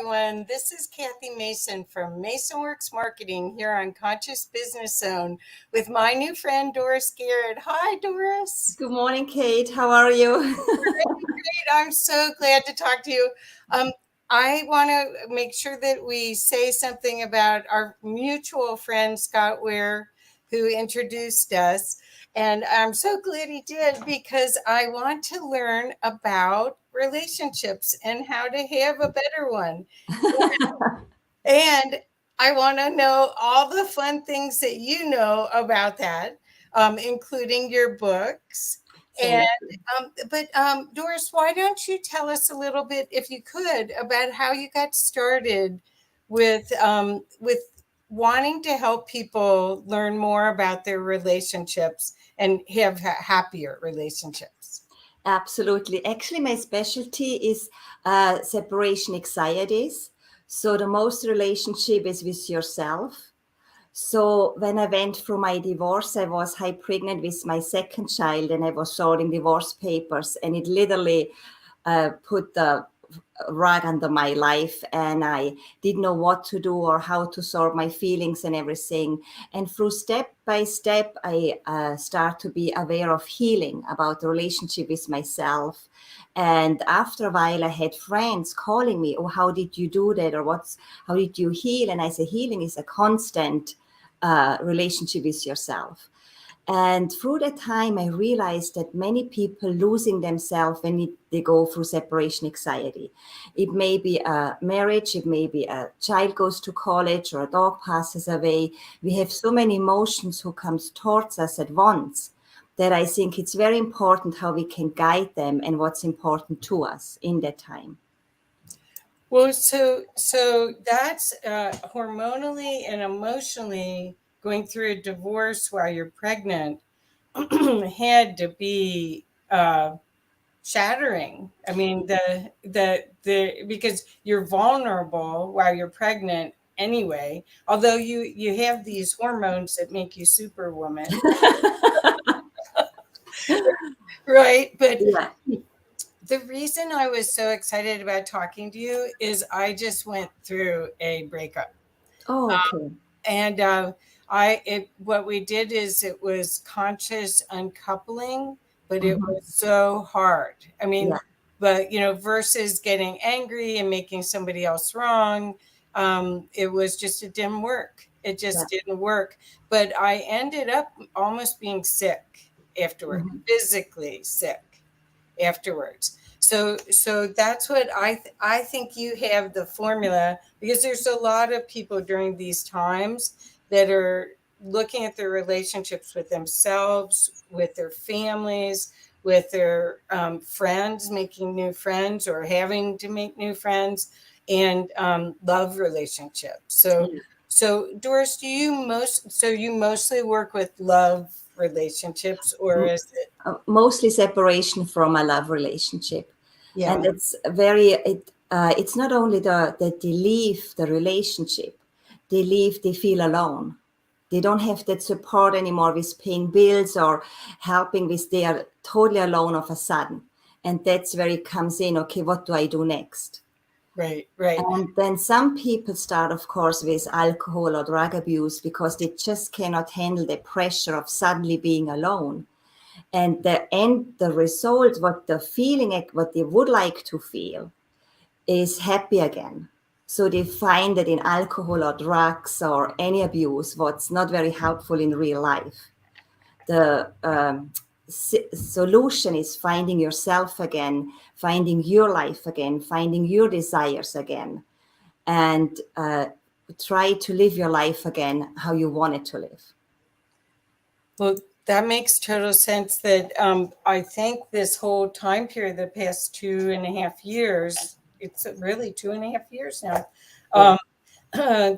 everyone. This is Kathy Mason from MasonWorks Marketing here on Conscious Business Zone with my new friend, Doris Garrett. Hi, Doris. Good morning, Kate. How are you? Great. I'm so glad to talk to you. I want to make sure that we say something about our mutual friend, Scott Ware, who introduced us. And I'm so glad he did because I want to learn about relationships and how to have a better one. And I want to know all the fun things that you know about that, including your books. And Doris, why don't you tell us a little bit, if you could, about how you got started with wanting to help people learn more about their relationships and have happier relationships? Absolutely. Actually, my specialty is separation anxieties. So the most relationship is with yourself. So when I went through my divorce, I was high pregnant with my second child, and I was sorting divorce papers, and it literally put the rug under my life, and I didn't know what to do or how to sort my feelings and everything. And through step by step, I start to be aware of healing about the relationship with myself. And after a while, I had friends calling me, "Oh, how did you do that?" Or how did you heal? And I say, healing is a constant relationship with yourself. And through that time, I realized that many people losing themselves when they go through separation anxiety. It may be a marriage, it may be a child goes to college or a dog passes away. We have so many emotions who comes towards us at once that I think it's very important how we can guide them and what's important to us in that time. Well, so that's hormonally and emotionally going through a divorce while you're pregnant had to be shattering. I mean, the because you're vulnerable while you're pregnant anyway. Although you have these hormones that make you superwoman, right? But Yeah. the reason I was so excited about talking to you is I just went through a breakup. Oh, okay. And what we did is it was conscious uncoupling, but it Mhm. was so hard. I mean, Yeah. but versus getting angry and making somebody else wrong, it was just, it didn't work. It Yeah. just didn't work. But I ended up almost being sick afterward, Mhm. physically sick afterwards. So that's what I think you have the formula, because there's a lot of people during these times that are looking at their relationships with themselves, with their families, with their friends, making new friends or having to make new friends, and love relationships. So Doris, you mostly work with love relationships, or is it? Mostly separation from a love relationship. And Yeah. it's not only that they leave the relationship, they feel alone. They don't have that support anymore with paying bills or helping with, they are totally alone of a sudden. And that's where it comes in. Okay, what do I do next? Right. And then some people start, of course, with alcohol or drug abuse because they just cannot handle the pressure of suddenly being alone. And the result, what the feeling, what they would like to feel, is happy again. So they find that in alcohol or drugs or any abuse, what's not very helpful in real life. The solution is finding yourself again, finding your life again, finding your desires again, and try to live your life again how you want it to live. Well, that makes total sense. That I think this whole time period, the past 2.5 years, it's really 2.5 years now. Yeah.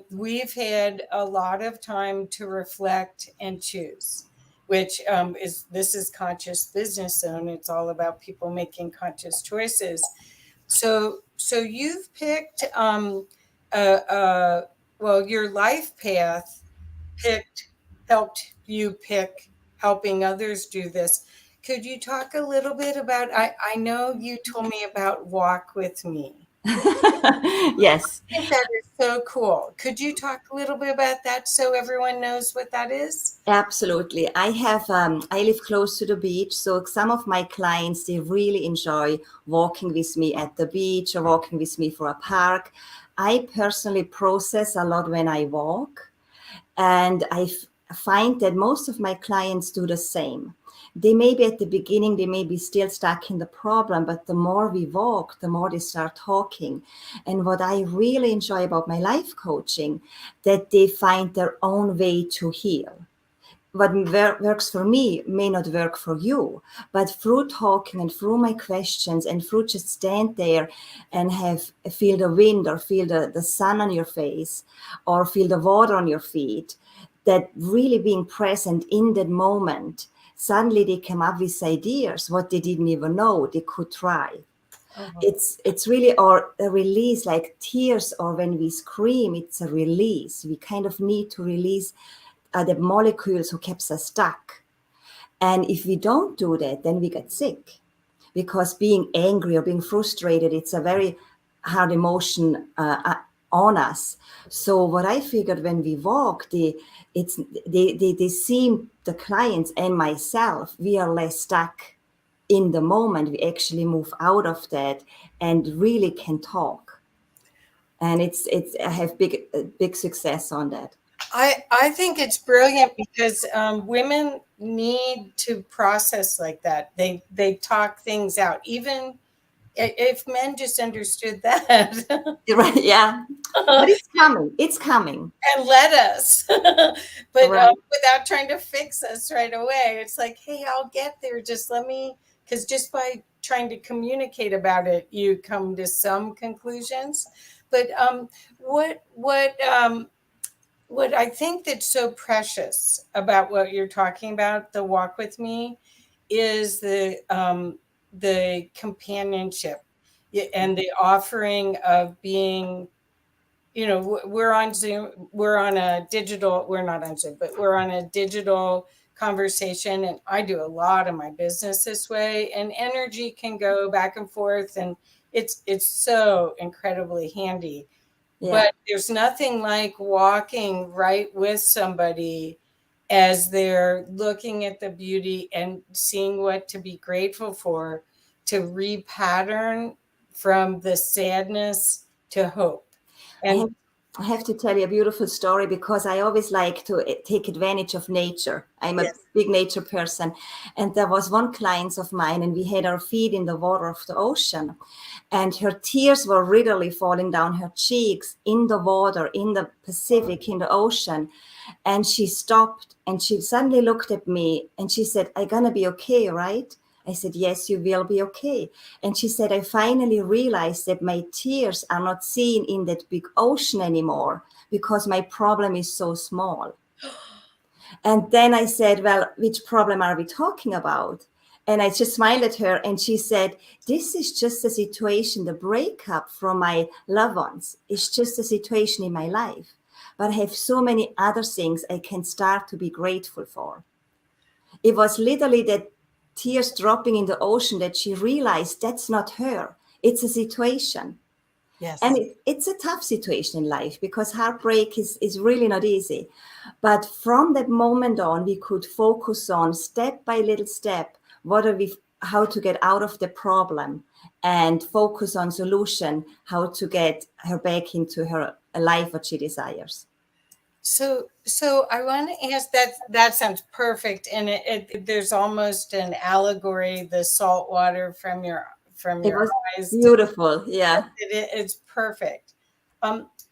We've had a lot of time to reflect and choose, which this is Conscious Business Zone. It's all about people making conscious choices. So you've picked well, your life path helped you pick helping others do this. Could you talk a little bit about, I know you told me about Walk With Me. Yes. I think that is so cool. Could you talk a little bit about that so everyone knows what that is? Absolutely. I live close to the beach, so some of my clients, they really enjoy walking with me at the beach or walking with me for a park. I personally process a lot when I walk, and find that most of my clients do the same. They may be at the beginning, they may be still stuck in the problem, but the more we walk, the more they start talking. And what I really enjoy about my life coaching, that they find their own way to heal. What works for me may not work for you, but through talking and through my questions and through just stand there and have feel the wind or feel the sun on your face or feel the water on your feet, that really being present in that moment, suddenly they come up with ideas what they didn't even know they could try. Oh, It's really or a release, like tears, or when we scream, it's a release. We kind of need to release the molecules who keeps us stuck. And if we don't do that, then we get sick, because being angry or being frustrated, it's a very hard emotion on us. So what I figured, when we walk, they seem, the clients and myself, we are less stuck in the moment. We actually move out of that and really can talk. And it's I have big success on that. I think it's brilliant because women need to process like that. They talk things out. Even if men just understood that Right? Yeah, but it's coming. It's coming. and let us, but Right. without trying to fix us right away. It's like, hey, I'll get there. Just let me, because just by trying to communicate about it, you come to some conclusions. But what I think that's so precious about what you're talking about, the walk with me, is the companionship and the offering of being, we're on Zoom, we're on a digital, we're not on Zoom, but we're on a digital conversation. And I do a lot of my business this way, and energy can go back and forth. And it's so incredibly handy. Yeah. But there's nothing like walking right with somebody as they're looking at the beauty and seeing what to be grateful for, to repattern from the sadness to hope. I And have, I have to tell you a beautiful story, because I always like to take advantage of nature. I'm a yes, big nature person. And there was one client of mine, and we had our feet in the water of the ocean. And her tears were literally falling down her cheeks in the water, in the Pacific, in the ocean. And she stopped and she suddenly looked at me and she said, "I'm going to be okay, right?" I said, "Yes, you will be okay." And she said, "I finally realized that my tears are not seen in that big ocean anymore, because my problem is so small." And then I said, "Well, which problem are we talking about?" And I just smiled at her and she said, "This is just a situation, the breakup from my loved ones. It's just a situation in my life. But I have so many other things I can start to be grateful for." It was literally that tears dropping in the ocean that she realized that's not her. It's a situation. And yes. it's a tough situation in life, because heartbreak is really not easy. But from that moment on, we could focus on step by little step, what are we, how to get out of the problem, and focus on solution, how to get her back into her life, what she desires. So I want to ask that. That sounds perfect, and there's almost an allegory, the salt water from It your was eyes. beautiful. Yeah. It's perfect.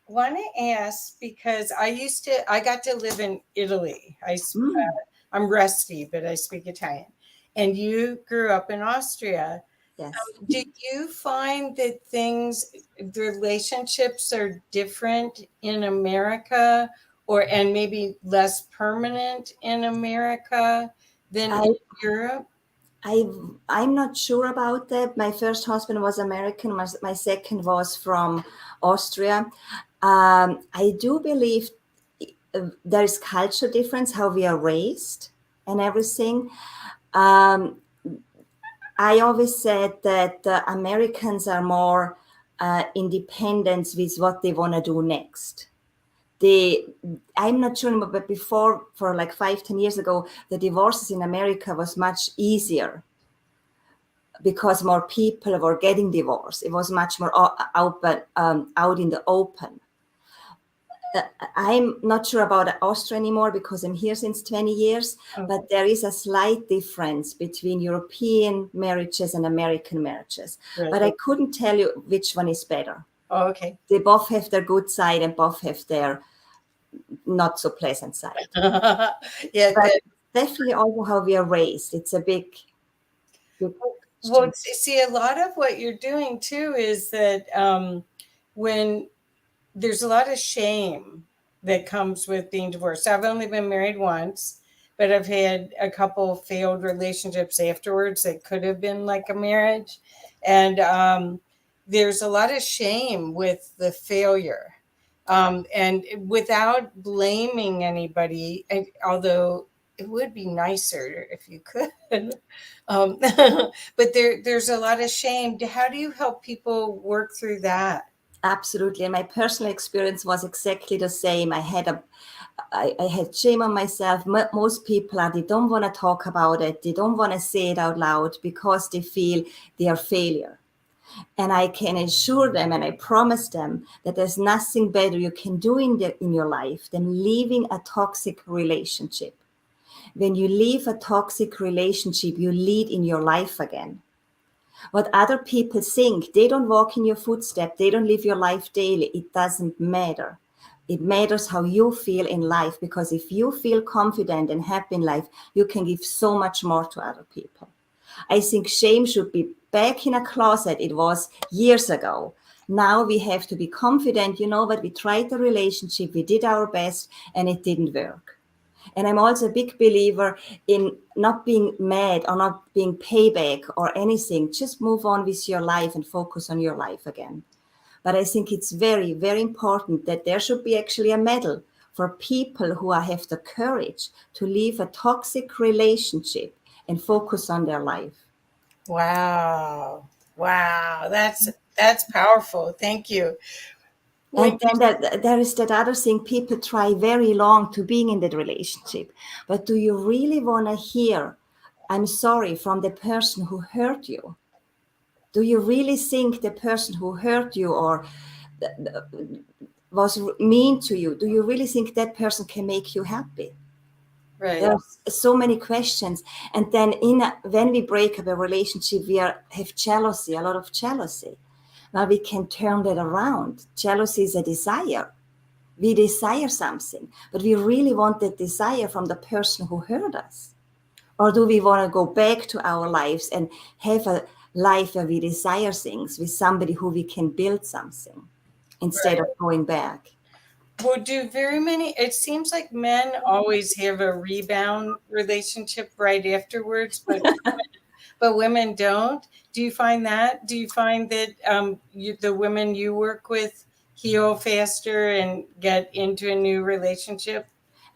Want to ask because I got to live in Italy. Mm, I'm rusty, but I speak Italian. And you grew up in Austria. yes. Do you find that the relationships are different in America, and maybe less permanent in America than in I Europe? I I'm not sure about that. My first husband was American. My second was from Austria. I do believe there is culture difference, how we are raised and everything. Um, I always said that the Americans are more independence with what they want to do next. I'm not sure, but before, for like 5-10 years ago, the divorces in America was much easier because more people were getting divorced. It was much more out in the open. I'm not sure about Austria anymore because I'm here since 20 years, but there is a slight difference between European marriages and American marriages. Right. But I couldn't tell you which one is better. Oh, okay. They both have their good side and both have their not so pleasant side. Yeah, but definitely also how we are raised. It's a big well, see, a lot of what you're doing too is that when there's a lot of shame that comes with being divorced. I've only been married once, but I've had a couple failed relationships afterwards that could have been like a marriage. And there's a lot of shame with the failure. And without blaming anybody, although it would be nicer if you could. But there's a lot of shame. How do you help people work through that? Absolutely. And my personal experience was exactly the same. I had shame on myself. Most people they don't want to talk about it. They don't want to say it out loud because they feel they are failure. And I can assure them and I promise them that there's nothing better you can do in your life than leaving a toxic relationship. When you leave a toxic relationship, you lead in your life again. What other people think, they don't walk in your footsteps, they don't live your life daily. It doesn't matter. It matters how you feel in life, because if you feel confident and happy in life, you can give so much more to other people. I think shame should be back in a closet. It was years ago. Now we have to be confident. You know what? We tried the relationship, we did our best, and it didn't work. And I'm also a big believer in not being mad or not being payback or anything. Just move on with your life and focus on your life again. But I think it's very, very important that there should be actually a medal for people who have the courage to leave a toxic relationship and focus on their life. Wow. Wow. That's powerful. Thank you. And then there is that other thing, people try very long to being in that relationship. But do you really want to hear, I'm sorry, from the person who hurt you? Do you really think the person who hurt you or was mean to you, do you really think that person can make you happy? Right. There's so many questions. And then when we break up a relationship, we have jealousy, a lot of jealousy. Now we can turn that around. Jealousy is a desire. We desire something, but we really want that desire from the person who hurt us. Or do we want to go back to our lives and have a life where we desire things with somebody who we can build something instead of going back? Well, it seems like men always have a rebound relationship right afterwards, but women don't. Do you find that? Do you find that the women you work with heal faster and get into a new relationship?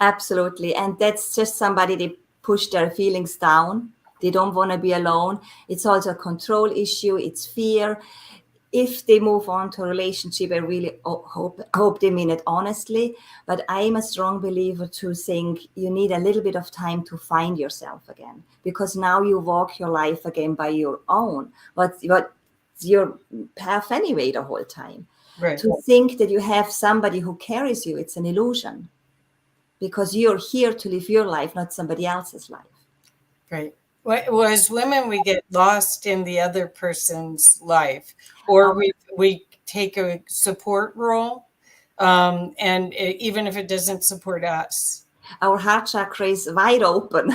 Absolutely. And that's just somebody, they push their feelings down. They don't want to be alone. It's also a control issue. It's fear. If they move on to a relationship, I really hope they mean it honestly. But I'm a strong believer to think you need a little bit of time to find yourself again, because now you walk your life again by your own. What's your path anyway the whole time? Right. To think that you have somebody who carries you, it's an illusion, because you're here to live your life, not somebody else's life. Right. Well, as women, we get lost in the other person's life, or we take a support role, and even if it doesn't support us. Our heart chakra is wide open.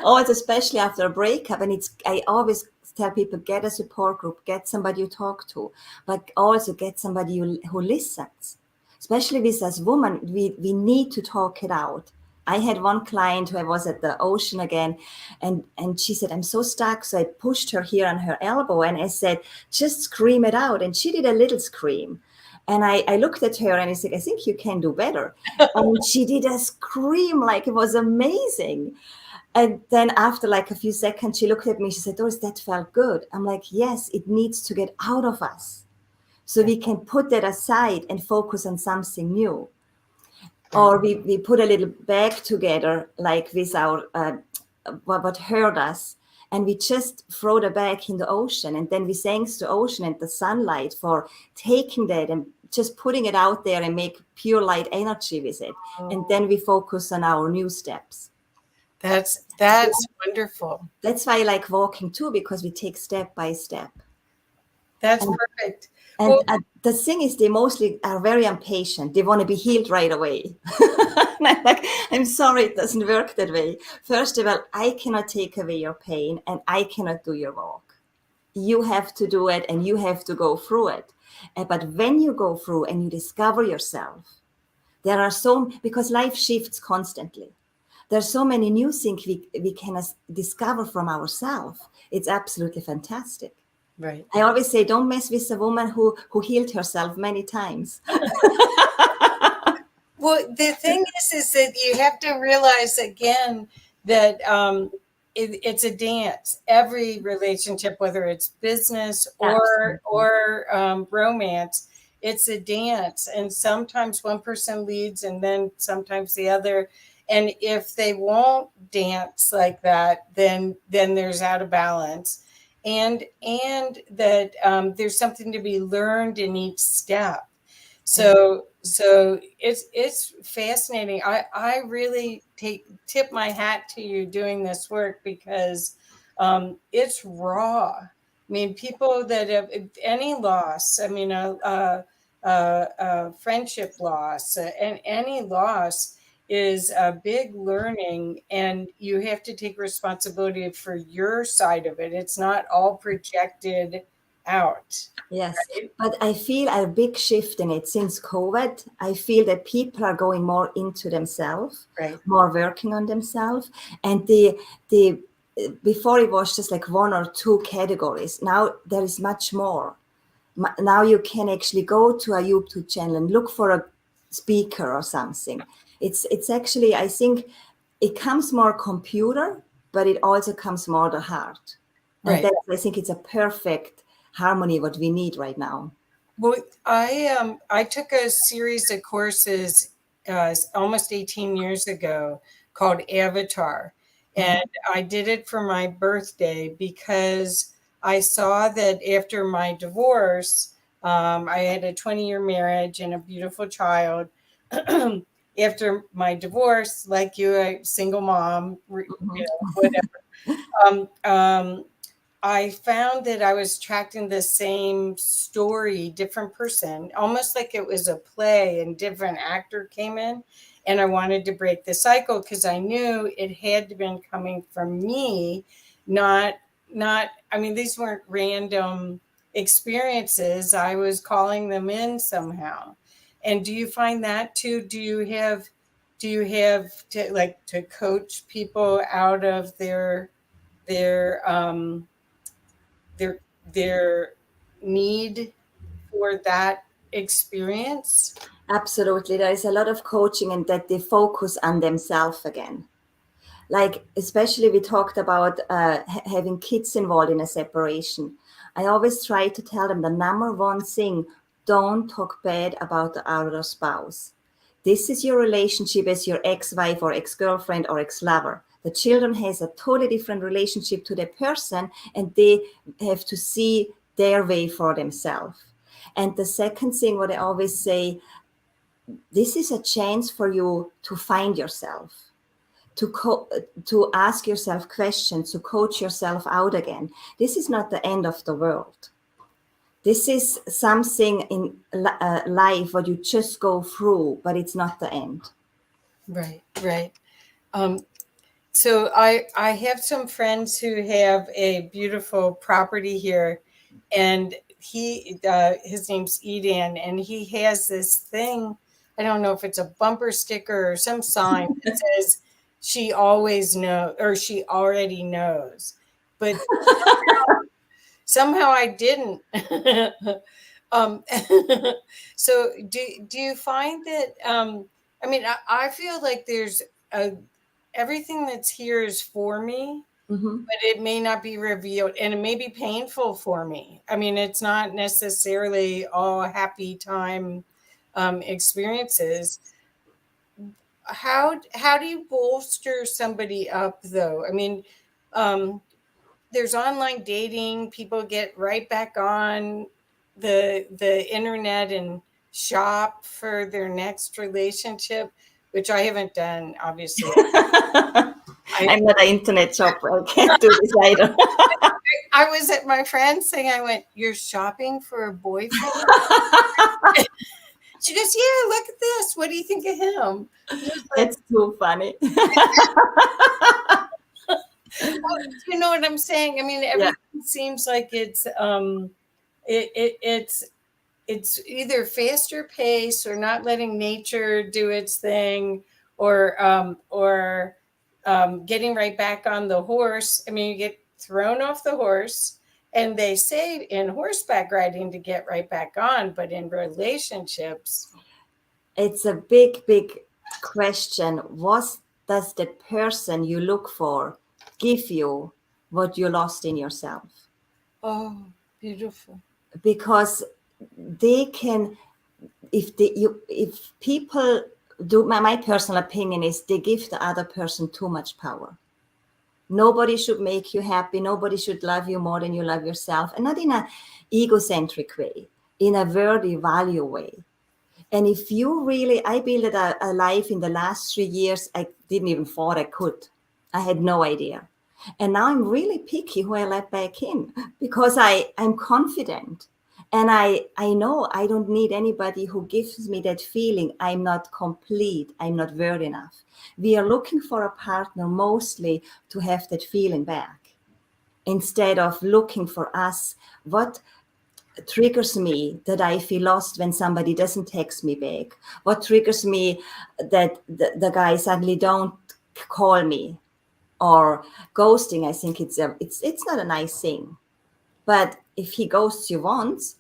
Also, especially after a breakup. And I always tell people, get a support group, get somebody you talk to, but also get somebody who listens. Especially with us women, we need to talk it out. I had one client who I was at the ocean again, and she said, I'm so stuck. So I pushed her here on her elbow and I said, just scream it out. And she did a little scream. And I looked at her and I said, I think you can do better. And she did a scream like it was amazing. And then after like a few seconds, she looked at me, she said, Doris, that felt good. I'm like, yes, it needs to get out of us. So Yeah. we can put that aside and focus on something new. Right. Or we put a little bag together, like with our, what hurt us. And we just throw the bag in the ocean. And then we thanks the ocean and the sunlight for taking that and just putting it out there and make pure light energy with it. And then we focus on our new steps. That's wonderful. That's why I like walking too, because we take step by step. That's And, perfect. and Well, the thing is, they mostly are very impatient. They want to be healed right away. And I'm like, I'm sorry, it doesn't work that way. First of all, I cannot take away your pain and I cannot do your walk. You have to do it and you have to go through it. But when you go through and you discover yourself, there are because life shifts constantly. There's so many new things we can discover from ourselves. It's absolutely fantastic. right. I always say, don't mess with a woman who healed herself many times. Well, the thing is that you have to realize again that it's a dance. Every relationship, whether it's business or romance, it's a dance. And sometimes one person leads, and then sometimes the other. And if they won't dance like that, then there's out of balance, and that there's something to be learned in each step. So it's fascinating. I really tip my hat to you doing this work because it's raw. I mean, people that have any loss, I mean, friendship loss, and any loss is a big learning, and you have to take responsibility for your side of it. It's not all projected out. Yes, Right? but I feel a big shift in it since COVID. I feel that people are going more into themselves, Right. more working on themselves, and the before it was just like one or two categories. Now there is much more. Now you can actually go to a YouTube channel and look for a speaker or something. It's actually, I think it comes more computer, but it also comes more the heart. And Right. that, I think it's a perfect harmony what we need right now. Well, I took a series of courses almost 18 years ago called Avatar, and I did it for my birthday because I saw that after my divorce, I had a 20-year marriage and a beautiful child. After my divorce, like you, a single mom, whatever. Um, um, I found that I was tracking the same story, different person, almost like it was a play and different actor came in. And I wanted to break the cycle because I knew it had to been coming from me, not, I mean, these weren't random experiences. I was calling them in somehow. And do you find that too? Do you have to like to coach people out of their their their need for that experience? Absolutely. There is a lot of coaching and that they focus on themselves again. Like, especially we talked about having kids involved in a separation. I always try to tell them the number one thing, don't talk bad about the other spouse. This is your relationship as your ex-wife or ex-girlfriend or ex-lover. The children has a totally different relationship to the person and they have to see their way for themselves. And the second thing, what I always say, this is a chance for you to find yourself, to ask yourself questions, to coach yourself out again. This is not the end of the world. This is something in life what you just go through, but it's not the end. Right, right. So I have some friends who have a beautiful property here, and his name's Edan, and he has this thing. I don't know if it's a bumper sticker or some sign that says she always knows or she already knows, but somehow I didn't. um, so do you find that? I mean, I feel like there's a everything that's here is for me, but it may not be revealed, and it may be painful for me. I mean, it's not necessarily all happy time experiences. How do you bolster somebody up, though? I mean, um, there's online dating. People get right back on the internet and shop for their next relationship, which I haven't done, obviously. I I'm not an internet shopper. I can't do this either. I was at my friend's thing. I went, "You're shopping for a boyfriend?" She goes, "Yeah, look at this. What do you think of him?" And I was like, That's too funny. you know what I'm saying? I mean, Yeah. everything seems like it's either faster pace or not letting nature do its thing, or getting right back on the horse. I mean, you get thrown off the horse, and they say in horseback riding to get right back on, but in relationships, It's a big, big question. What does the person you look for give you what you lost in yourself? oh, beautiful. Because they can, if people do, my personal opinion is they give the other person too much power. Nobody should make you happy. Nobody should love you more than you love yourself, and not in an egocentric way, in a worthy value way. And if you really, I built a life in the last 3 years, I didn't even thought I could. I had no idea. And now I'm really picky who I let back in, because I'm confident. And I know I don't need anybody who gives me that feeling I'm not complete, I'm not worthy enough. We are looking for a partner mostly to have that feeling back, instead of looking for us. What triggers me that I feel lost when somebody doesn't text me back? What triggers me that the guy suddenly don't call me, or ghosting? I think it's not a nice thing. But if he ghosts you once,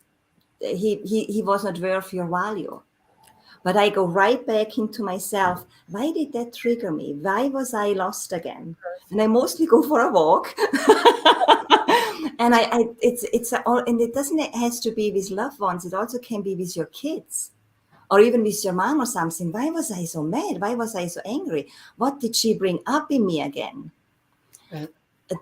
he was not worth your value. But I go right back into myself. Why did that trigger me? Why was I lost again? And I mostly go for a walk. And and it doesn't has to be with loved ones. It also can be with your kids, or even with your mom or something. Why was I so mad? Why was I so angry? What did she bring up in me again? Right.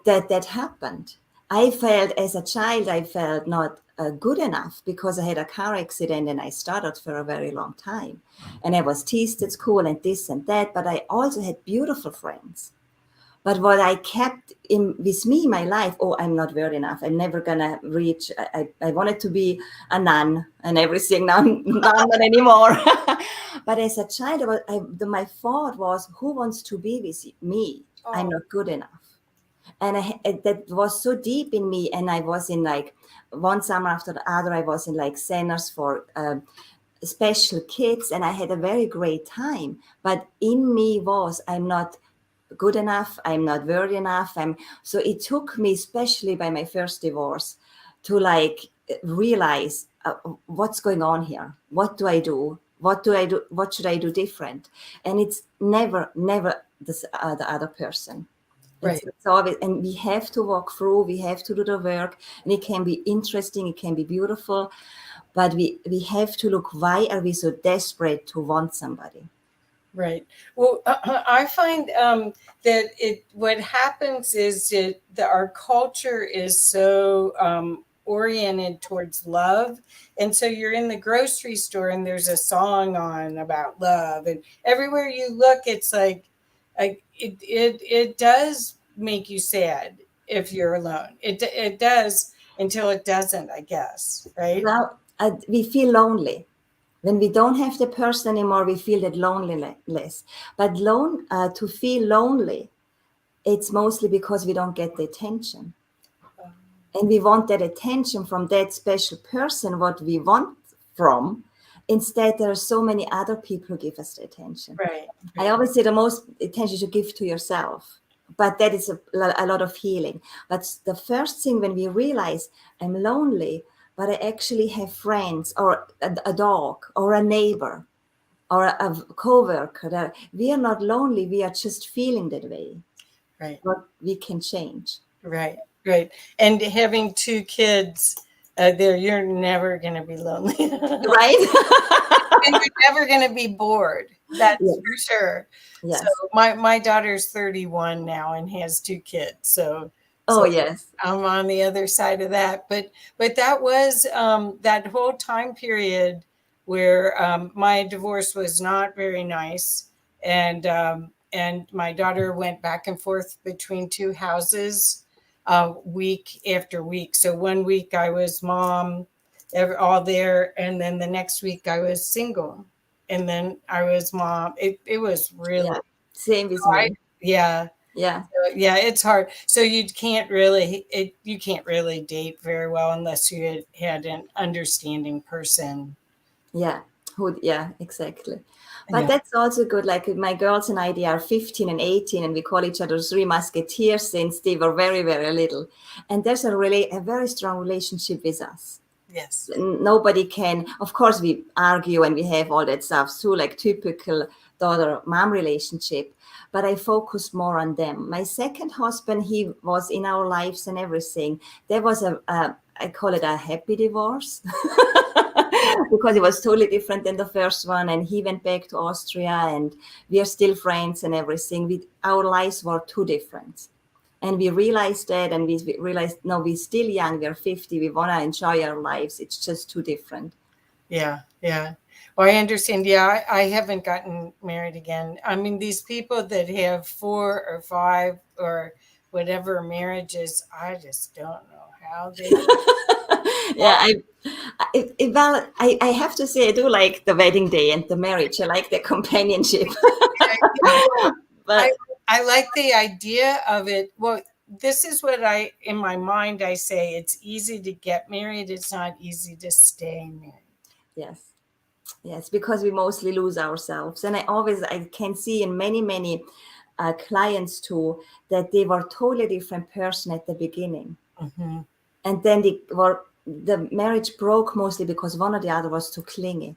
That happened. I felt as a child, I felt not good enough because I had a car accident and I stuttered for a very long time. And I was teased at school and this and that, but I also had beautiful friends. But what I kept in with me in my life, oh, I'm not worthy enough. I'm never gonna reach. I wanted to be a nun and everything. Now I'm not anymore. But as a child, my thought was, who wants to be with me? I'm Oh, not good enough. And that was so deep in me. And I was in like one summer after the other, I was in like centers for special kids, and I had a very great time. But in me was, I'm not good enough, I'm not worthy enough. So it took me, especially by my first divorce, to like realize what's going on here. What do I do? What do I do? What should I do different? And it's never the other person. right. It's always, and we have to walk through, we have to do the work, and it can be interesting, it can be beautiful, but we have to look, why are we so desperate to want somebody? Right. Well, I find that what happens is that our culture is so oriented towards love, and so you're in the grocery store and there's a song on about love, and everywhere you look, it's like it does make you sad if you're alone. It does until it doesn't, I guess. Right. Well, we feel lonely. When we don't have the person anymore, we feel that loneliness. But to feel lonely, it's mostly because we don't get the attention. And we want that attention from that special person, what we want from. Instead, there are so many other people who give us the attention. Right. I always say the most attention you should give to yourself. But that is a lot of healing. But the first thing, when we realize I'm lonely, but I actually have friends or a dog or a neighbor, or a co-worker, that we are not lonely, we are just feeling that way. Right. But we can change. Right. Right. And having two kids there, you're never going to be lonely. Right? And you're never going to be bored. That's Yes. for sure. Yes. So my daughter's 31 now and has two kids. So Oh, yes. I'm on the other side of that. But that was that whole time period where my divorce was not very nice, and my daughter went back and forth between two houses week after week. So one week I was mom, all there, and then the next week I was single, and then I was mom. It was really Yeah. Same with me. yeah. Yeah. Yeah, it's hard. So you can't really date very well unless you had an understanding person. Yeah. Yeah, exactly. But Yeah. that's also good. Like my girls and I, they are 15 and 18, and we call each other three musketeers since they were very, very little. And there's a very strong relationship with us. Yes. Nobody can, of course, we argue and we have all that stuff too, like typical daughter-mom relationship. But I focused more on them. My second husband, he was in our lives and everything. There was I call it a happy divorce because it was totally different than the first one. And he went back to Austria, and we are still friends and everything. Our lives were too different. And we realized that, and we realized, no, we're still young, we're 50, we want to enjoy our lives. It's just too different. Yeah, yeah. Well, I understand. Yeah, I haven't gotten married again. I mean, these people that have 4 or 5 or whatever marriages, I just don't know how they. Yeah, I have to say, I do like the wedding day and the marriage. I like the companionship. But I like the idea of it. Well, this is what in my mind, I say it's easy to get married. It's not easy to stay married. Yes, because we mostly lose ourselves. And I can see in many clients too, that they were totally different person at the beginning. Mm-hmm. And then the marriage broke mostly because one or the other was too clingy.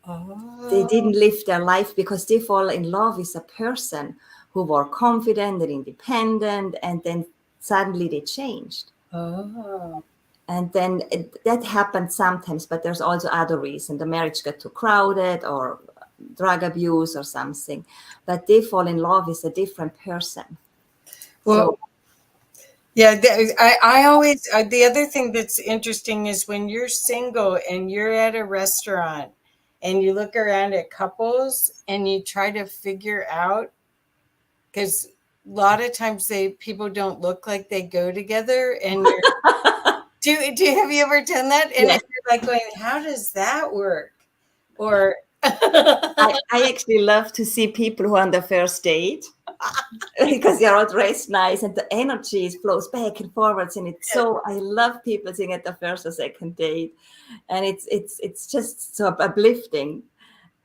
Oh. They didn't live their life because they fall in love with a person who were confident and independent, and then suddenly they changed. Oh. And then that happened sometimes, but there's also other reasons. The marriage got too crowded, or drug abuse or something. But they fall in love with a different person. Well, yeah, I always, the other thing that's interesting is when you're single and you're at a restaurant and you look around at couples and you try to figure out, because a lot of times people don't look like they go together, and have you ever done that? And Yes. you're like going, how does that work? Or I actually love to see people who are on the first date because they're all dressed nice and the energy flows back and forwards, and it's so, I love people seeing at the first or second date, and it's just so uplifting.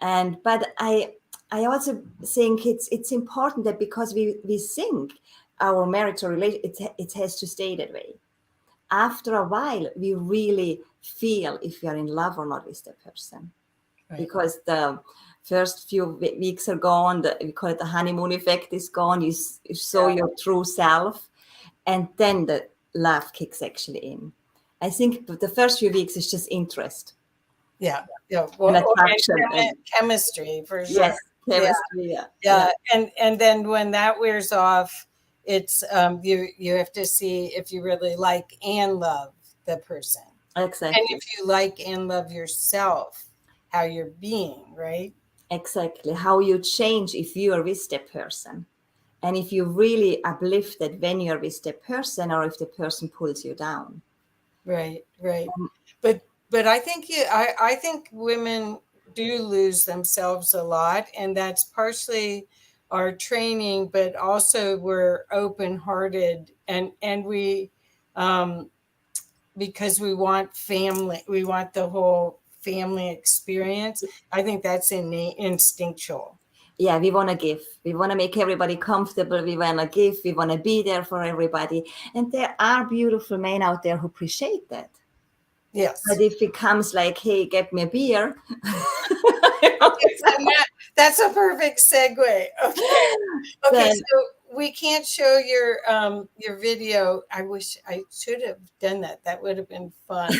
But I also think it's important that because we think our marital relation, it has to stay that way. After a while, we really feel if we are in love or not with the person. Right. Because the first few weeks are gone, we call it the honeymoon effect is gone. You show your true self, and then the love kicks actually in. I think the first few weeks is just interest. Yeah. Well, and attraction. And chemistry, for sure. Yes, chemistry. Yeah. And then when that wears off, it's you have to see if you really like and love the person. Exactly. And if you like and love yourself, how you're being, right? Exactly. How you change if you are with the person. And if you really uplifted when you're with the person, or if the person pulls you down. Right. But I think I think women do lose themselves a lot, and that's partially our training, but also we're open-hearted, and we because we want family, we want the whole family experience. I think that's innate, instinctual. Yeah, we want to give. We want to make everybody comfortable. We want to give. We want to be there for everybody. And there are beautiful men out there who appreciate that. Yes. But if it comes like, hey, get me a beer. Okay, so that's a perfect segue. Okay. Okay, Then, so we can't show your video. I wish I should have done that. That would have been fun.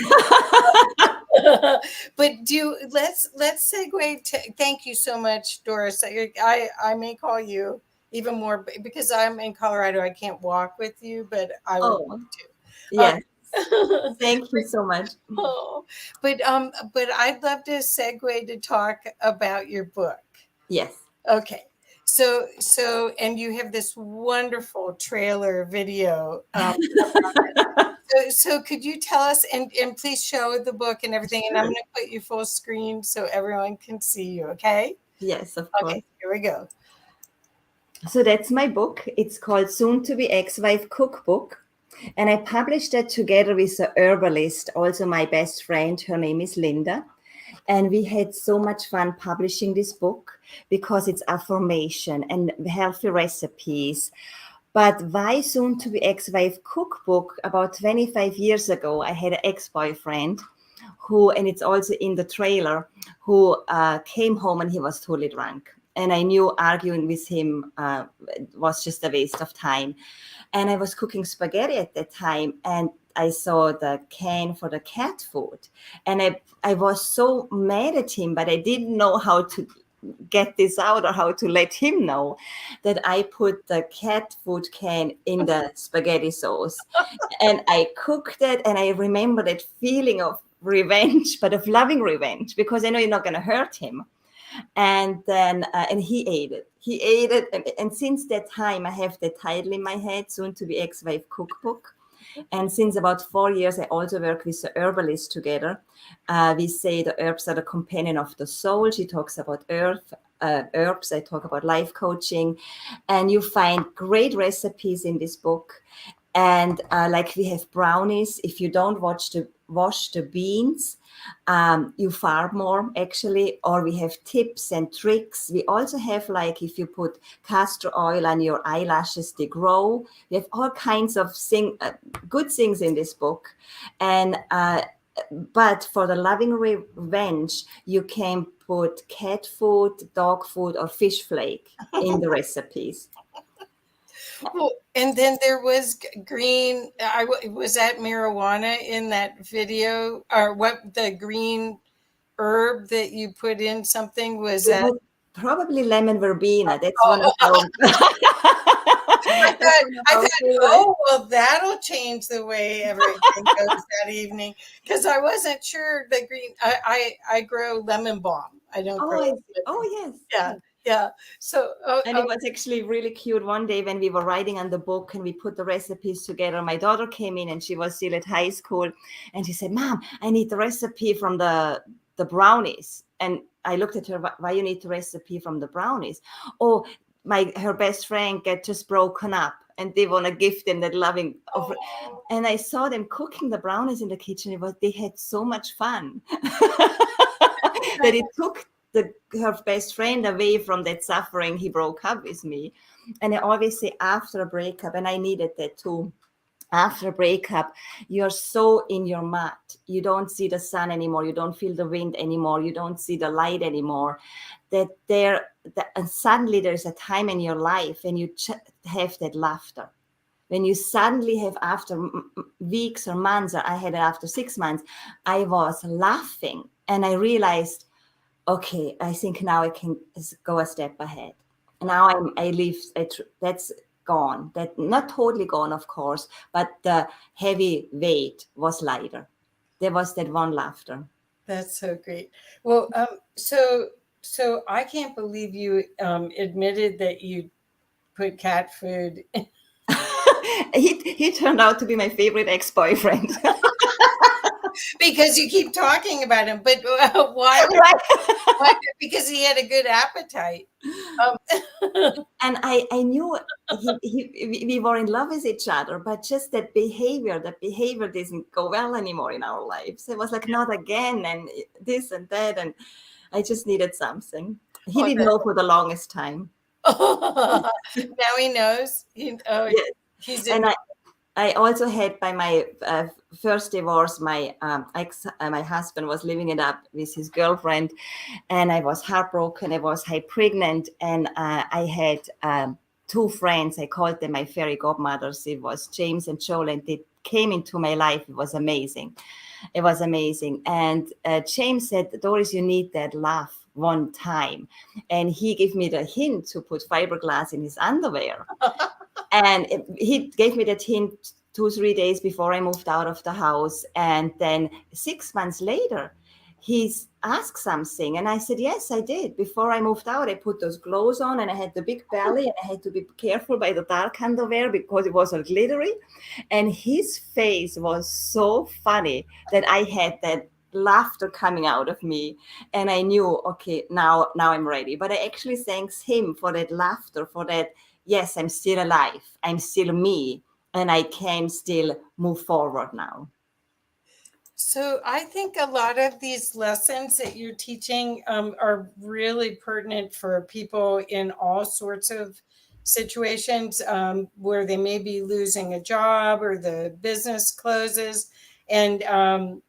But let's segue to, thank you so much, Doris. I may call you even more because I'm in Colorado. I can't walk with you, but I would oh, love to. yes. Thank you so much. Oh, but I'd love to segue to talk about your book. Yes. Okay. And you have this wonderful trailer video. So could you tell us, and please show the book and everything, and I'm going to put you full screen so everyone can see you, okay? Yes, of course. Okay, here we go. So that's my book. It's called Soon to Be Ex-Wife Cookbook. And I published it together with a herbalist, also my best friend. Her name is Linda. And we had so much fun publishing this book because it's affirmation and healthy recipes. But why Soon to Be Ex-Wife Cookbook? About 25 years ago, I had an ex-boyfriend who, and it's also in the trailer, who came home and he was totally drunk. And I knew arguing with him was just a waste of time. And I was cooking spaghetti at that time, and I saw the can for the cat food. And I was so mad at him, but I didn't know how to get this out or how to let him know that I put the cat food can in the spaghetti sauce. And I cooked it, and I remember that feeling of revenge, but of loving revenge, because I know you're not going to hurt him. And then and he ate it, and since that time I have the title in my head, Soon to Be Ex-Wife Cookbook. And since about 4 years I also work with the herbalist together. We say the herbs are the companion of the soul. She talks about herbs, I talk about life coaching, and you find great recipes in this book. And like we have brownies. If you don't wash the beans, you farm more actually. Or we have tips and tricks. We also have, like, if you put castor oil on your eyelashes, they grow. We have all kinds of good things in this book. And but for the loving revenge, you can put cat food, dog food, or fish flake in the recipes. Well, and then there was green. Was that marijuana in that video, or what? The green herb that you put in something was It that? was probably lemon verbena. That's one of Oh, our. I thought, oh, well, that'll change the way everything goes that evening, because I wasn't sure the green. I grow lemon balm. I don't grow. Yes. Yeah, yeah. So, And it was actually really cute. One day when we were writing on the book and we put the recipes together, my daughter came in and she was still at high school, and she said, "Mom, I need the recipe from the brownies." And I looked at her, "Why you need the recipe from the brownies?" "Oh, her best friend get just broken up and they want to give them that loving of." And I saw them cooking the brownies in the kitchen. They had so much fun that it took her best friend away from that suffering. He broke up with me. And I always say, after a breakup, and I needed that too, after a breakup, you're so in your mat. You don't see the sun anymore. You don't feel the wind anymore. You don't see the light anymore. And suddenly there's a time in your life when you have that laughter. When you suddenly have, after weeks or months, or I had it after 6 months, I was laughing and I realized, okay, I think now I can go a step ahead. Now that's gone. That not totally gone, of course, but the heavy weight was lighter. There was that one laughter. That's so great. Well, so I can't believe you admitted that you put cat food. He turned out to be my favorite ex-boyfriend. Because you keep talking about him, but why? Why? Because he had a good appetite. And I knew we were in love with each other, but just that behavior doesn't go well anymore in our lives. It was like, not again, and this and that, and I just needed something. He didn't know for the longest time. Now he knows. Yes. He's And I also had by my first divorce, my my husband was living it up with his girlfriend, and I was heartbroken. I was high pregnant, and I had two friends. I called them my fairy godmothers. It was James and Joel, and they came into my life. It was amazing. It was amazing. And James said, Doris, you need that laugh one time. And he gave me the hint to put fiberglass in his underwear. And he gave me that hint 2-3 days before I moved out of the house. And then 6 months later, he's asked something. And I said, yes, I did. Before I moved out, I put those clothes on and I had the big belly and I had to be careful by the dark underwear because it was all glittery. And his face was so funny that I had that laughter coming out of me. And I knew, okay, now I'm ready. But I actually thanks him for that laughter, for that, yes, I'm still alive. I'm still me. And I can still move forward now. So I think a lot of these lessons that you're teaching are really pertinent for people in all sorts of situations where they may be losing a job or the business closes, and they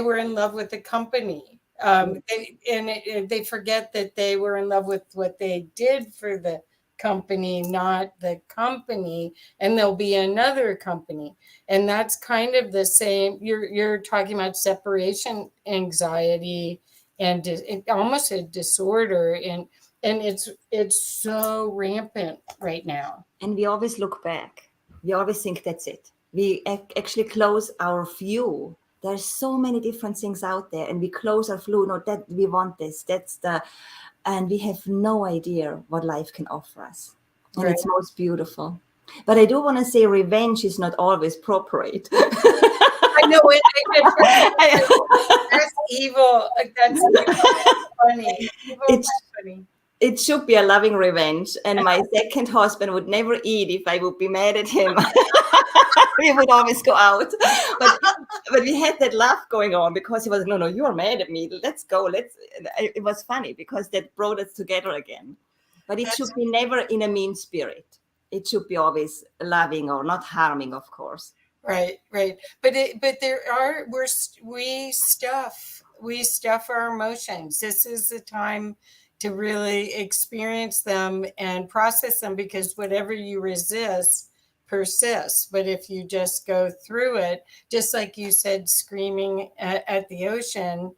were in love with the company. They forget that they were in love with what they did for the company, not the company, and there'll be another company. And that's kind of the same. You're talking about separation anxiety and almost a disorder, and it's so rampant right now. And we always look back. We always think that's it. We actually close our view. There's so many different things out there, and we close our view. No, that we want this. And we have no idea what life can offer us. And Right. it's most beautiful. But I do want to say revenge is not always appropriate. I know that's evil. That's funny. Evil, It's, funny. it should be a loving revenge. And my second husband would never eat if I would be mad at him. We would always go out. But we had that laugh going on because he was, no, you're mad at me. Let's go. It was funny because that brought us together again. But it should be never in a mean spirit. It should be always loving or not harming, of course. Right. But we stuff our emotions. This is the time to really experience them and process them, because whatever you resist persists. But if you just go through it, just like you said, screaming at the ocean,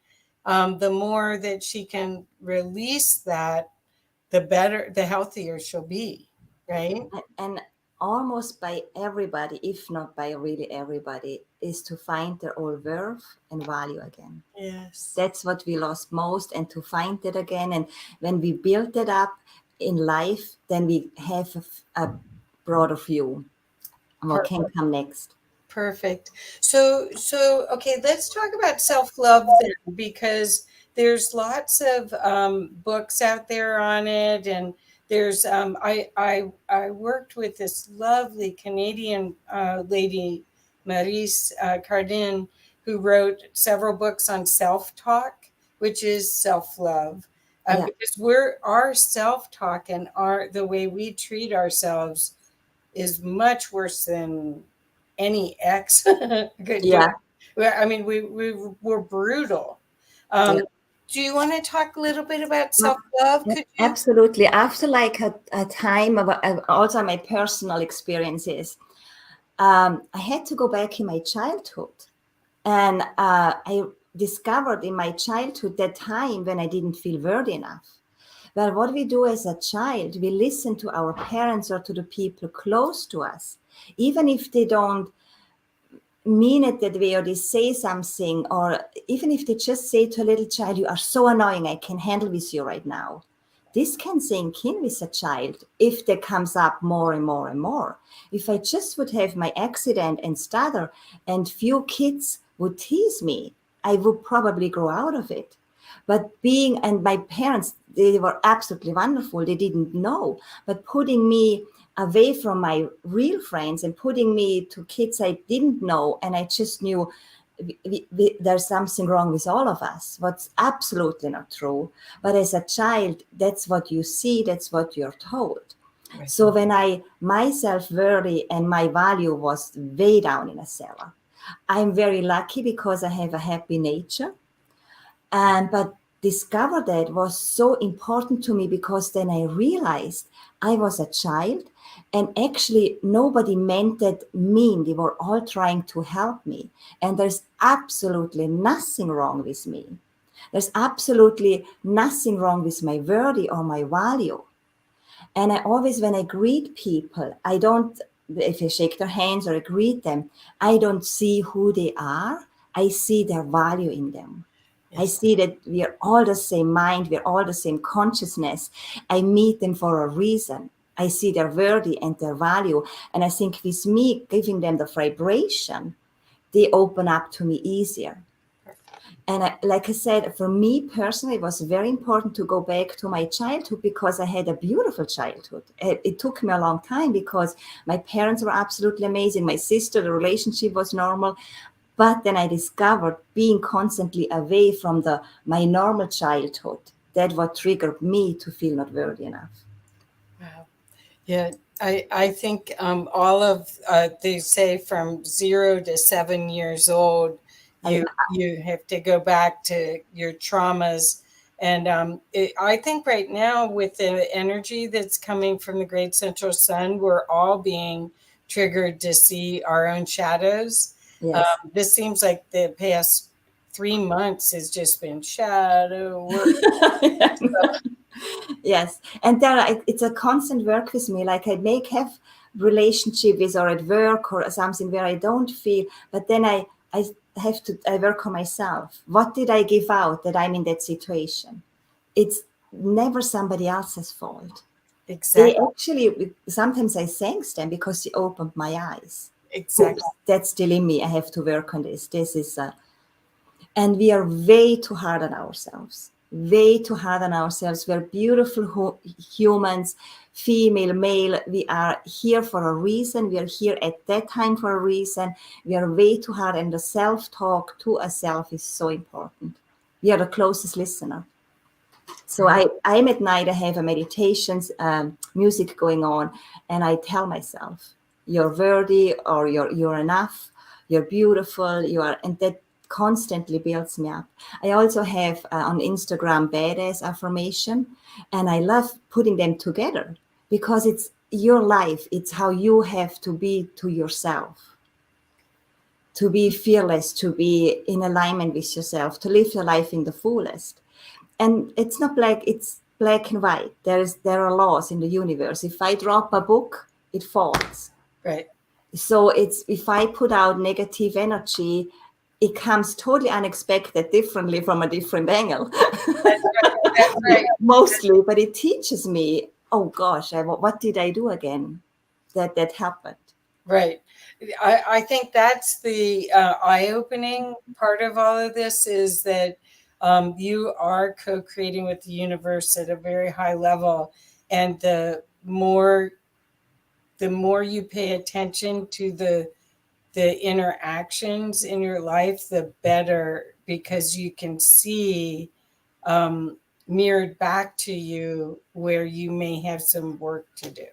the more that she can release that, the better, the healthier she'll be. Right. And almost by everybody, if not by really everybody, is to find their own worth and value again. Yes. That's what we lost most, and to find it again. And when we build it up in life, then we have a broader view of what can come next. Perfect. So okay, let's talk about self-love then, because there's lots of books out there on it, and there's I worked with this lovely Canadian lady, Maurice Cardin, who wrote several books on self-talk, which is self-love. Yeah. Because our self-talk and the way we treat ourselves is much worse than any ex could Yeah. do. I mean, we're brutal. Do you want to talk a little bit about self-love? Could you? Absolutely. After like a time of also my personal experiences, I had to go back in my childhood, and I discovered in my childhood that time when I didn't feel worthy enough. Well, what we do as a child, we listen to our parents or to the people close to us, even if they don't mean it that way, or they say something, or even if they just say to a little child, you are so annoying, I can handle with you right now. This can sink in with a child if that comes up more and more and more. If I just would have my accident and stutter and few kids would tease me, I would probably grow out of it. But and my parents, they were absolutely wonderful. They didn't know, but putting me away from my real friends and putting me to kids I didn't know, and I just knew there's something wrong with all of us. What's absolutely not true. But as a child, that's what you see, that's what you're told. Right. So when my self-worth and my value was way down in a cellar, I'm very lucky because I have a happy nature. And but discover that was so important to me because then I realized I was a child and actually nobody meant that mean. They were all trying to help me. And there's absolutely nothing wrong with me. There's absolutely nothing wrong with my worthy or my value. And I always, when I greet people, I don't, if I shake their hands or I greet them, I don't see who they are. I see their value in them. I Yes. see that we are all the same mind, we're all the same consciousness. I meet them for a reason. I see their worthy and their value. And I think with me giving them the vibration, they open up to me easier. And like I said, for me personally, it was very important to go back to my childhood because I had a beautiful childhood. It took me a long time because my parents were absolutely amazing. My sister, the relationship was normal. But then I discovered being constantly away from my normal childhood, that what triggered me to feel not worthy enough. Wow. Yeah, I think all of they say from 0 to 7 years old, I, you have to go back to your traumas, and I think right now with the energy that's coming from the great central sun, we're all being triggered to see our own shadows. yes. This seems like the past 3 months has just been shadow work. Yes, and it's a constant work with me. Like I may have relationship with or at work or something where I don't feel, but then I I work on myself. What did I give out that I'm in that situation? It's never somebody else's fault. They Exactly, actually sometimes I thanks them because they opened my eyes. Oops, exactly. that's still in me. I have to work on this. This is and we are way too hard on ourselves. Way too hard on ourselves. We're beautiful humans, female, male. We are here for a reason. We are here at that time for a reason. We are way too hard, and the self-talk to a self is so important. We are the closest listener. So Right. I'm at night, I have a meditations music going on, and I tell myself, you're worthy or you're enough, you're beautiful, you are, and that constantly builds me up. I also have on Instagram badass affirmation, and I love putting them together because it's your life. It's how you have to be to yourself, to be fearless, to be in alignment with yourself, to live your life in the fullest. And it's not like it's black and white. There are laws in the universe. If I drop a book, it falls. Right. So it's if I put out negative energy, it comes totally unexpected, differently from a different angle. That's right. Mostly, but it teaches me. Oh gosh, what did I do again? That happened. Right. I think that's the eye-opening part of all of this is that you are co-creating with the universe at a very high level, and the more you pay attention to the interactions in your life, the better, because you can see um, mirrored back to you where you may have some work to do.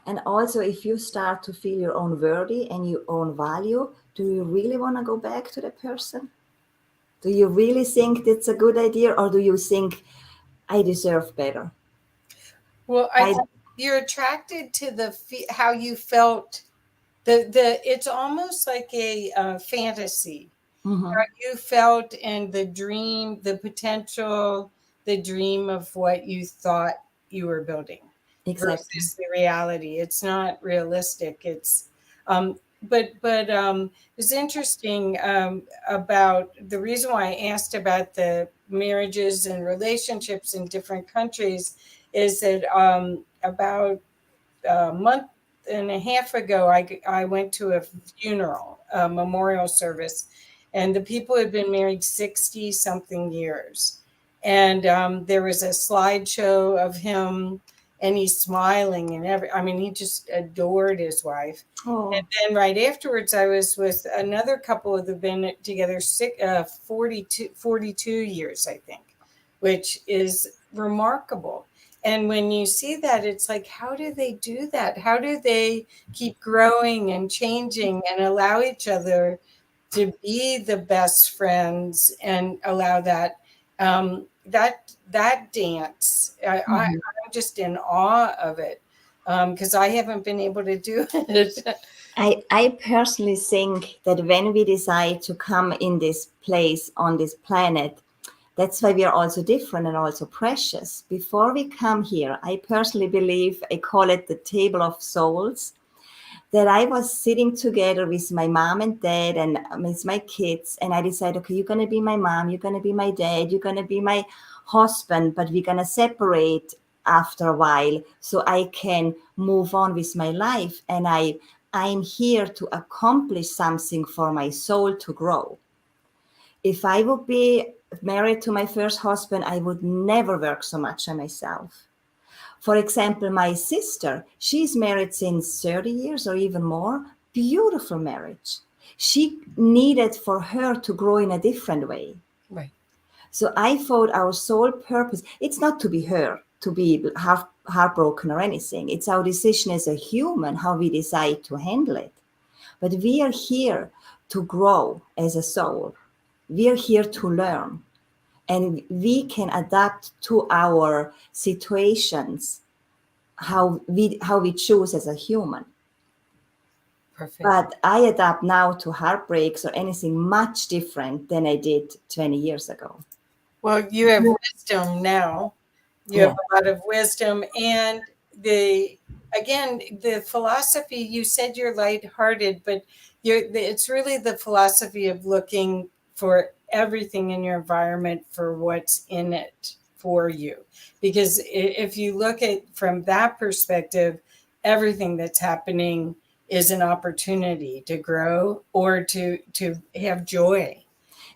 And also, if you start to feel your own worthy and your own value, do you really want to go back to the person? Do you really think that's a good idea, or do you think I deserve better? Well, I I think you're attracted to how you felt. The It's almost like a fantasy. mhm, How you felt and the dream, the potential, the dream of what you thought you were building exactly. versus the reality. It's not realistic. It's interesting about the reason why I asked about the marriages and relationships in different countries is that about a month and a half ago, I went to a funeral, a memorial service, and the people had been married 60 something years. And there was a slideshow of him, and he's smiling, and I mean, he just adored his wife. And Oh, then right afterwards, I was with another couple that have been together 42 years, I think, which is remarkable. And when you see that, it's like, how do they do that? How do they keep growing and changing and allow each other to be the best friends and allow that that dance? I'm just in awe of it, because I haven't been able to do it. I personally think that when we decide to come in this place on this planet, that's why we are also different and also precious. Before we come here, I personally believe, I call it the table of souls, that I was sitting together with my mom and dad and with my kids. And I decided, okay, you're going to be my mom, you're going to be my dad, you're going to be my husband, but we're going to separate after a while so I can move on with my life. And I'm here to accomplish something for my soul to grow. If I would be married to my first husband, I would never work so much on myself. For example, my sister, she's married since 30 years or even more. Beautiful marriage. She needed for her to grow in a different way. Right. So I thought our sole purpose, it's not to be hurt, to be heartbroken or anything. It's our decision as a human, how we decide to handle it. But we are here to grow as a soul. We are here to learn. And we can adapt to our situations how we choose as a human. Perfect. But I adapt now to heartbreaks or anything much different than I did 20 years ago. Well, you have wisdom now. You have a lot of wisdom. And the philosophy, you said you're lighthearted, but it's really the philosophy of looking for everything in your environment for what's in it for you. Because if you look at from that perspective, everything that's happening is an opportunity to grow or to have joy.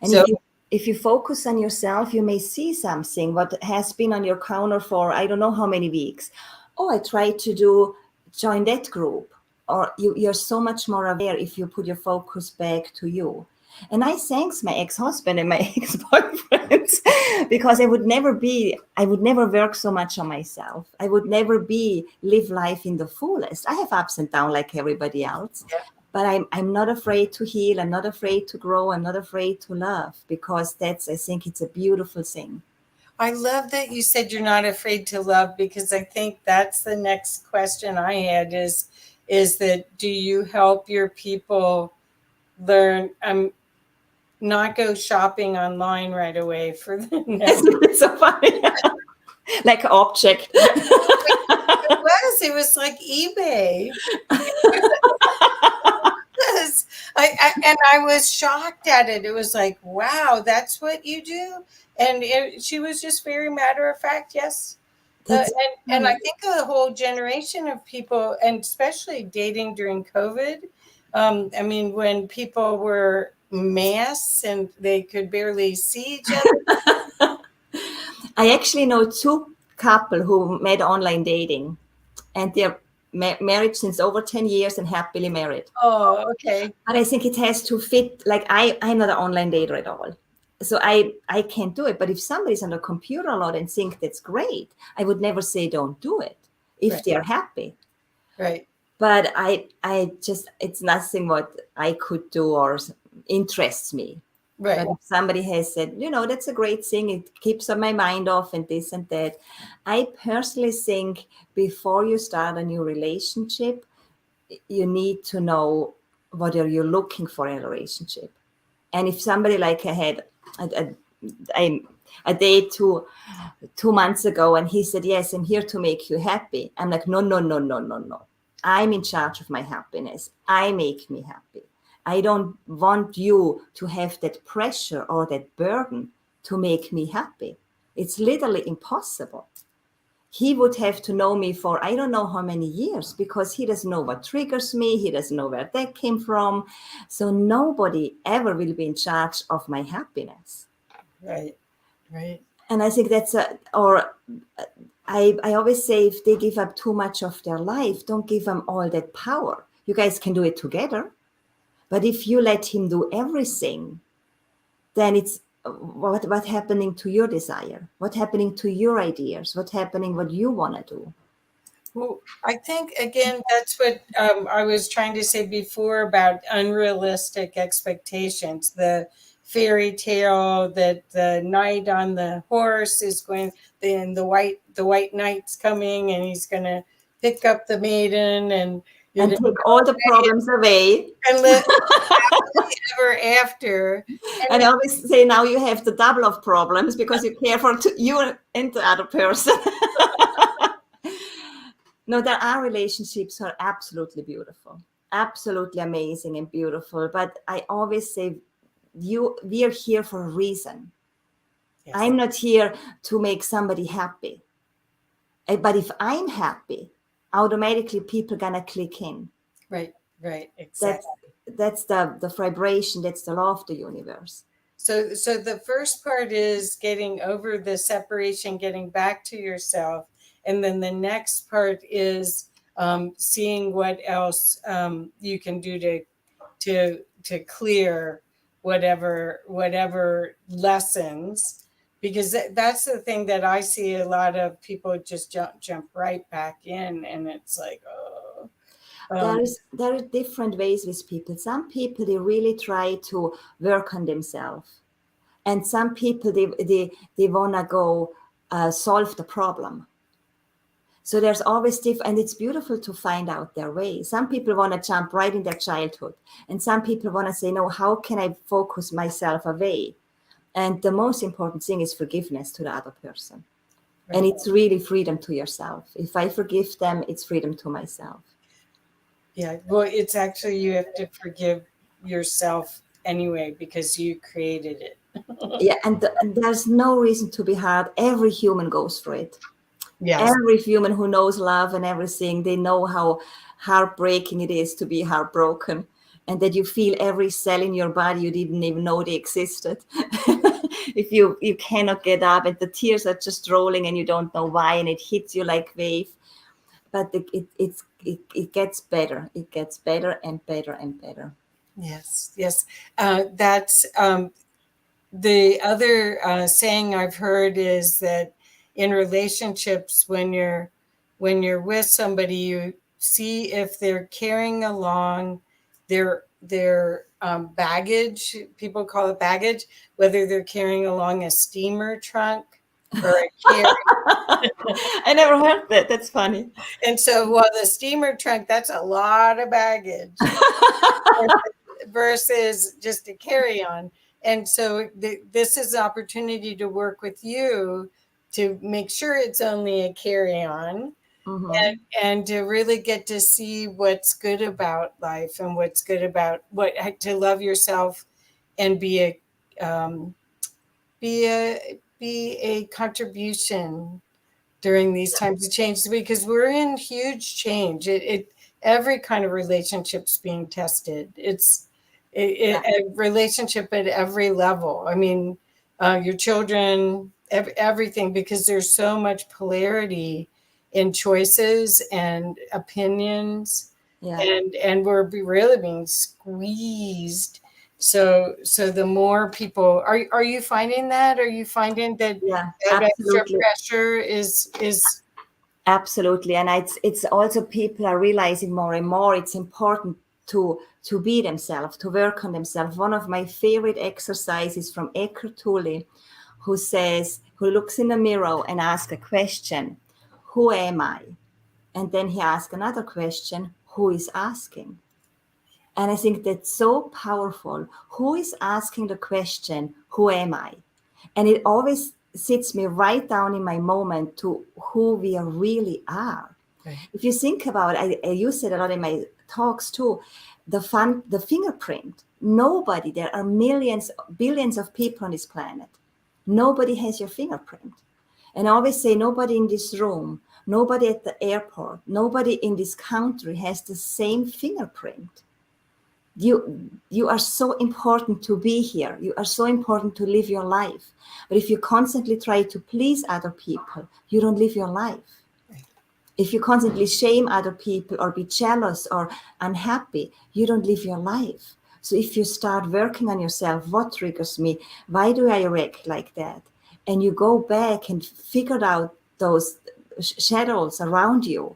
And so, if you focus on yourself, you may see something what has been on your counter for I don't know how many weeks. Oh, I tried to join that group. Or you're so much more aware if you put your focus back to you. And I thanks my ex-husband and my ex-boyfriends because I would never work so much on myself. I would never live life in the fullest. I have ups and downs like everybody else. Yeah. But I'm not afraid to heal. I'm not afraid to grow. I'm not afraid to love because I think it's a beautiful thing. I love that you said you're not afraid to love, because I think that's the next question I had is that do you help your people learn not go shopping online right away for the next. It's so funny. Like an object. It was like eBay. I was shocked at it. It was like, wow, that's what you do. And she was just very matter of fact. Yes. And I think a whole generation of people, and especially dating during COVID. I mean, when people were masks and they could barely see each other. I actually know two couple who met online dating, and they're married since over 10 years and happily married. Oh, okay. But I think it has to fit. Like I'm not an online dater at all. So I can't do it. But if somebody's on the computer a lot and think that's great, I would never say don't do it if they're happy. Right. But I just, it's nothing what I could do or interests me. Right. But if somebody has said, that's a great thing, it keeps my mind off and this and that. I personally think before you start a new relationship, you need to know what are you looking for in a relationship. And if somebody like I had a date 2 months ago and he said, yes, I'm here to make you happy. I'm like, no. I'm in charge of my happiness. I make me happy. I don't want you to have that pressure or that burden to make me happy. It's literally impossible. He would have to know me for I don't know how many years because he doesn't know what triggers me. He doesn't know where that came from. So nobody ever will be in charge of my happiness. Right. And I think that's I always say if they give up too much of their life, don't give them all that power. You guys can do it together. But if you let him do everything, then it's what happening to your desire, what happening to your ideas, what happening what you want to do. Well, I think, again, that's what I was trying to say before about unrealistic expectations. The fairy tale that the knight on the horse is going, then the white knight's coming and he's going to pick up the maiden and you're And going to take all the problems away. and live happily ever after. And I always say now you have the double of problems because you care for you and the other person. No, there are relationships who are absolutely beautiful, absolutely amazing and beautiful. But I always say we are here for a reason. Yes. I'm not here to make somebody happy. But if I'm happy, automatically people gonna click in. Right, exactly. That's the vibration, that's the law of the universe. So the first part is getting over the separation, getting back to yourself. And then the next part is seeing what else you can do to clear whatever lessons, because that's the thing that I see a lot of people just jump right back in, and it's like, oh. There are different ways with people. Some people, they really try to work on themselves, and some people they want to go solve the problem. So there's always different, and it's beautiful to find out their way. Some people want to jump right in their childhood, and some people want to say, no, how can I focus myself away? And the most important thing is forgiveness to the other person. Right. And it's really freedom to yourself. If I forgive them, it's freedom to myself. Yeah, well, it's actually, you have to forgive yourself anyway because you created it. Yeah, and there's no reason to be hard. Every human goes through it. Yes. Every human who knows love and everything, they know how heartbreaking it is to be heartbroken, and that you feel every cell in your body you didn't even know they existed. If you cannot get up and the tears are just rolling and you don't know why, and it hits you like wave. But it gets better. It gets better and better and better. Yes. That's the other saying I've heard is that in relationships, when you're with somebody, you see if they're carrying along their baggage. People call it baggage, whether they're carrying along a steamer trunk or a carry. I never heard that. That's funny. And so, well, the steamer trunk, that's a lot of baggage versus just a carry-on. And so this is an opportunity to work with you to make sure it's only a carry-on. Mm-hmm. and to really get to see what's good about life and what's good about to love yourself and be a contribution during these times of change, because we're in huge change. Every kind of relationship's being tested. It's a relationship at every level. I mean, your children, everything, because there's so much polarity in choices and opinions, and we're really being squeezed. So the more people, are you finding that? Are you finding that extra pressure is absolutely? And it's also, people are realizing more and more it's important to be themselves, to work on themselves. One of my favorite exercises from Eckhart Tolle, who looks in the mirror and asks a question, who am I? And then he asks another question, who is asking? And I think that's so powerful. Who is asking the question, who am I? And it always sits me right down in my moment to who we really are. Right. If you think about it, I use it a lot in my talks too, the fingerprint. Nobody, there are millions, billions of people on this planet. Nobody has your fingerprint. And I always say, nobody in this room, nobody at the airport, nobody in this country has the same fingerprint. You are so important to be here. You are so important to live your life. But if you constantly try to please other people, you don't live your life. If you constantly shame other people or be jealous or unhappy, you don't live your life. So if you start working on yourself, what triggers me? Why do I react like that? And you go back and figure out those shadows around you,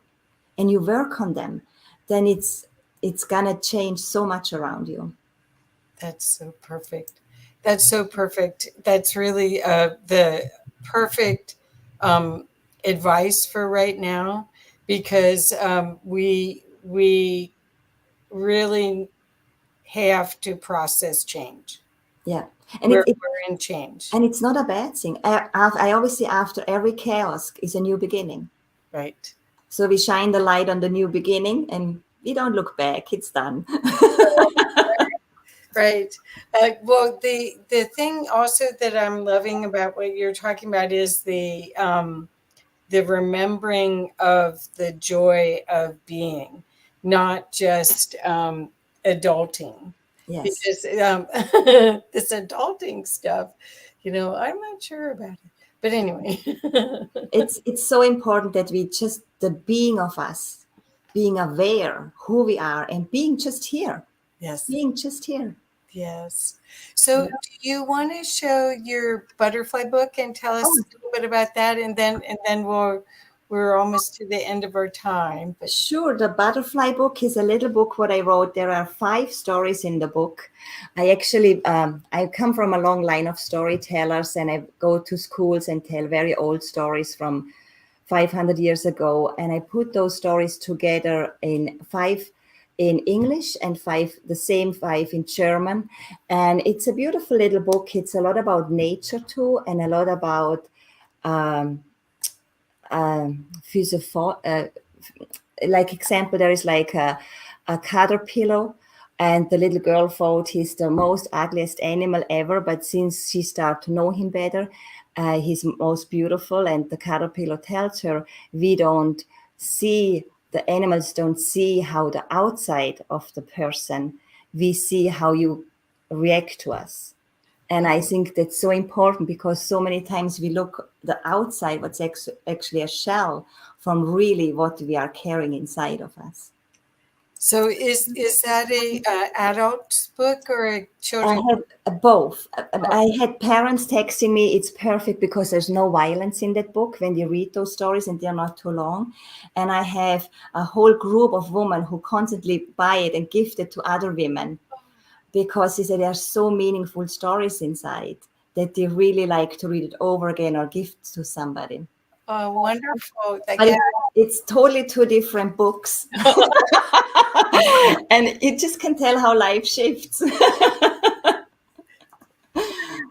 and you work on them, then it's gonna change so much around you. That's so perfect. That's so perfect. That's really the perfect advice for right now, because we really have to process change. Yeah, and We're in change, it's not a bad thing. I always say after every chaos is a new beginning. right? So we shine the light on the new beginning, and we don't look back. It's done. Right. Well, the thing also that I'm loving about what you're talking about is the remembering of the joy of being, not just adulting. Yes. Because this adulting stuff, I'm not sure about it. But anyway. It's so important that we just the being of us, being aware who we are, and being just here. Yes. Being just here. Yes. So do you want to show your butterfly book and tell us Oh, a little bit about that, and then we're almost to the end of our time. But sure. The butterfly book is a little book what I wrote. There are 5 stories in the book. I actually I come from a long line of storytellers, and I go to schools and tell very old stories from 500 years ago, and I put those stories together in 5 in English and 5 the same 5 in German, and it's a beautiful little book. It's a lot about nature too, and a lot about um, like example, there is like a caterpillar, and the little girl thought he's the most ugliest animal ever, but since she started to know him better, he's most beautiful. And the caterpillar tells her, we don't see, the animals don't see how the outside of the person, we see how you react to us. And I think that's so important, because so many times we look the outside, what's actually a shell from really what we are carrying inside of us. so is that a adult book or a I children? had both. I had parents texting me, it's perfect because there's no violence in that book when you read those stories, and they're not too long. And I have a whole group of women who constantly buy it and gift it to other women, because they say there are so meaningful stories inside that they really like to read it over again or gift to somebody. Wonderful. But Yeah. it's totally 2 different books. And you just can tell how life shifts.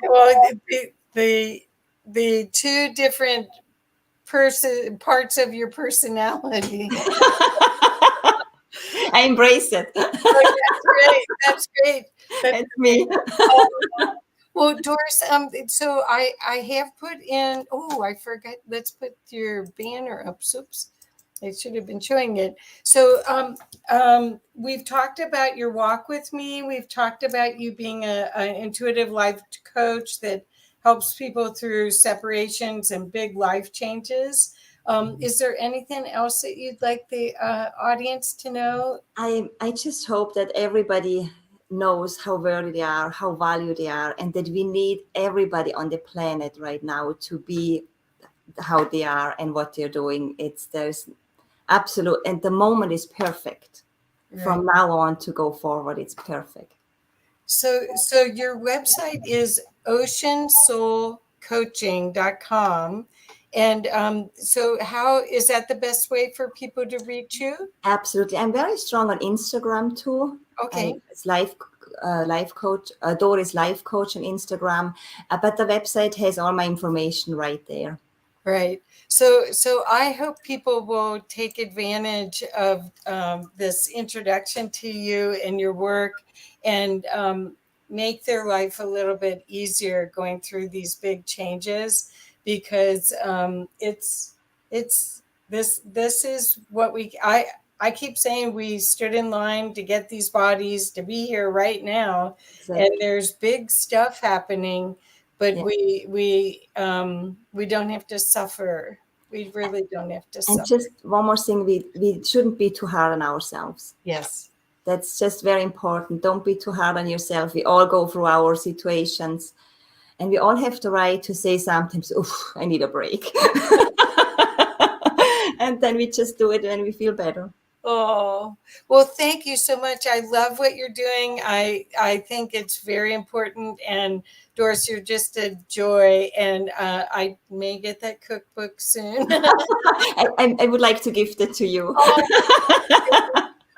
Well, the two different parts of your personality. I embrace it. Oh, that's great. That's great. That's It's me. well, Doris, so I have put in, oh, I forgot, let's put your banner up. Oops. I should have been showing it. So we've talked about your walk with me. We've talked about you being an intuitive life coach that helps people through separations and big life changes. Is there anything else that you'd like the audience to know? I just hope that everybody knows how worthy they are, how valued they are, and that we need everybody on the planet right now to be how they are and what they're doing. There's absolute, and the moment is perfect. Right. From now on to go forward, it's perfect. So your website is oceansoulcoaching.com. And so how is that the best way for people to reach you? Absolutely. I'm very strong on Instagram too. Okay. It's life coach, Doris Life Coach on Instagram. But the website has all my information right there. Right. So I hope people will take advantage of this introduction to you and your work, and make their life a little bit easier going through these big changes, because it's this is what I keep saying, we stood in line to get these bodies to be here right now, and Exactly. there's big stuff happening. But Yeah. we don't have to suffer. We really don't have to And suffer. just one more thing, we shouldn't be too hard on ourselves. Yes. That's just very important. Don't be too hard on yourself. We all go through our situations, and we all have the right to say sometimes, "Oof, I need a break." And then we just do it when we feel better. Oh, well, thank you so much. I love what you're doing. I think it's very important. And Doris, you're just a joy. And I may get that cookbook soon. I would like to gift it to you. Oh,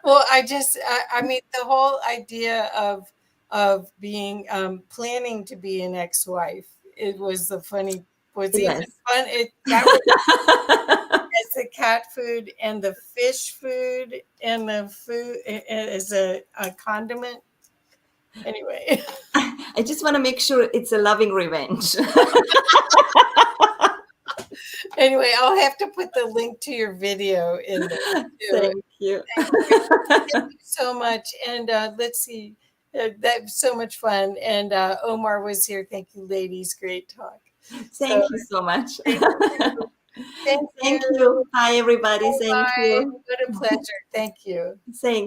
well, I mean, the whole idea of being planning to be an ex-wife, it was was even Yes. fun. That was as the cat food and the fish food and the food as a condiment. Anyway. I just want to make sure it's a loving revenge. Anyway, I'll have to put the link to your video in there too. Thank you. Thank you so much. And let's see, that was so much fun. And Omar was here. Thank you, ladies. Great talk. Thank you so much. Thank you. Thank Thank you. you. Bye, everybody. Thank Bye. you. What a pleasure. Thank you. Thank